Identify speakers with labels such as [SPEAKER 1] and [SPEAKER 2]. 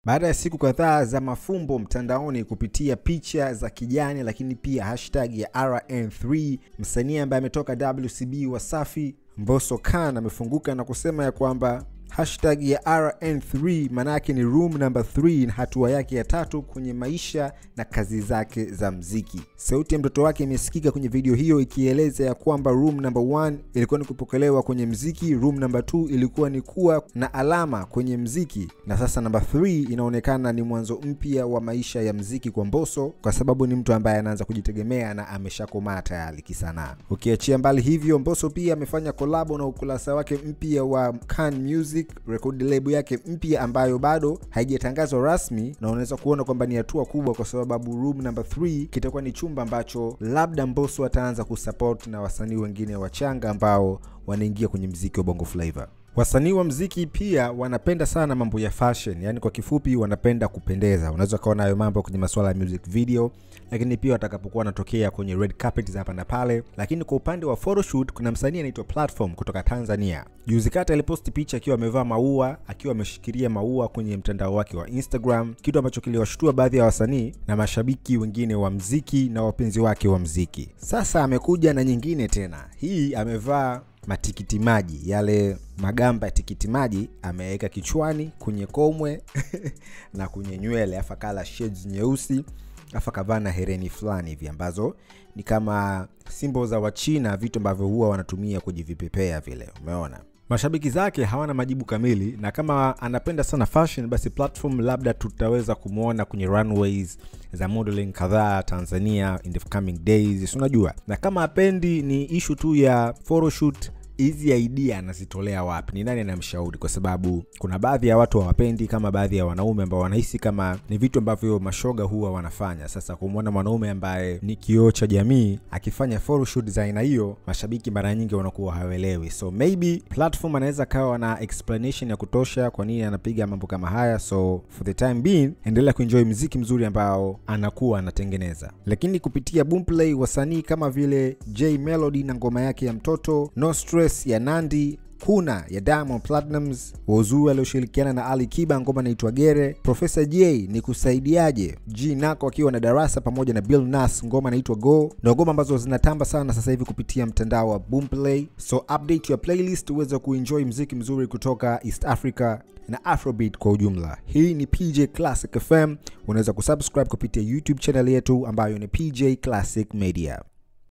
[SPEAKER 1] Baada ya siku kadhaa za mafumbo mtandaoni kupitia picha za kijani lakini pia hashtag ya RN3, msanii ambaye ametoka WCB Wasafi Mbosso Khan amefunguka na kusema ya kwamba hashtag ya RN3 manake ni room number 3 na hatua yake ya 3 kwenye maisha na kazi zake za mziki. Sauti ya mtoto wake imesikika kwenye video hiyo ikieleza ya kwamba room number 1 ilikuwa ni kupokelewa kwenye mziki, room number 2 ilikuwa ni kuwa na alama kwenye mziki, na sasa number 3 inaonekana ni mwanzo mpya wa maisha ya mziki kwa Mbosso, kwa sababu ni mtu ambaye anaanza kujitegemea na ameshakomaa tayari kisanaa. Ukiachia mbali hivyo, Mbosso pia amefanya collab na ukurasa wake mpya wa Khan Music, record label yake mpya ambayo bado haijatangazwa rasmi, na unaweza kuona kwamba ni hatua kubwa kwa sababu room number 3 kitakuwa ni chumba ambacho labda Mbosso ataanza kusupport na wasanii wengine wachanga ambao wanaingia kwenye mziki wa Bongo Flava. Wasanii wa mziki pia wanapenda sana mambo ya fashion, yani kwa kifupi wanapenda kupendeza. Unaweza kuona hayo mambo kwenye masuala ya music video, lakini pia watakapokuwa wanatokea kwenye red carpet hapa na pale. Lakini kwa upande wa photoshoot kuna msanii anaitwa Platform kutoka Tanzania. Juzi kati aliposti picha akiwa amevaa maua, akiwa ameshikilia maua kwenye mtandao wake wa Instagram, kitu ambacho kiliwashtua baadhi ya wasanii na mashabiki wengine wa mziki na wapenzi wake wa mziki. Sasa amekuja na nyingine tena. Hii amevaa matikiti maji, yale magamba ya tikiti maji ameweka kichwani, kwenye komwe na kwenye nywele, afa kala shades nyeusi, afa kavaa na hereni fulani hivi ambazo ni kama symbol za Wachina, vitu ambavyo huwa wanatumia kujivipepea vile. Umeona? Mashabiki zake hawana majibu kamili, na kama anapenda sana fashion basi Platform labda tutaweza kumuona kwenye runways za modeling kadhaa Tanzania in the coming days, unajua. Na kama apendi ni issue tu ya photoshoot, hizi idea anazitolea wapi? Ni nani anamshauri? Kwa sababu kuna baadhi ya watu hawapendi, kama baadhi ya wanaume ambao wanahisi kama ni vitu ambavyo mashoga huwa wanafanya. Sasa kumwona mwanaume ambaye ni kioo cha jamii akifanya photoshoot za aina hiyo, mashabiki mara nyingi wanakuwa hawaelewi. So maybe Platform anaweza kawa na explanation ya kutosha kwa nini anapiga mambo kama haya. So for the time being, endelea kuenjoy muziki mzuri ambao anakuwa anatengeneza. Lakini kupitia Boomplay, wasanii kama vile J Melody na ngoma yake ya mtoto No Stress ya Nandi, Kuna ya Diamond Platnumz, Wozuu alioshirikiana na Ali Kiba ngoma inaitwa Gere, Professor J ni kusaidiaje, G Nako akiwa na Darasa pamoja na Bill Nas ngoma inaitwa Go, na ngoma ambazo zinatamba sana sasa hivi kupitia mtandao wa Boomplay. So update your playlist uweze kuenjoy muziki mzuri kutoka East Africa na Afrobeat kwa ujumla. Hii ni PJ Classic FM. Unaweza kusubscribe kupitia YouTube channel yetu ambayo ni PJ Classic Media.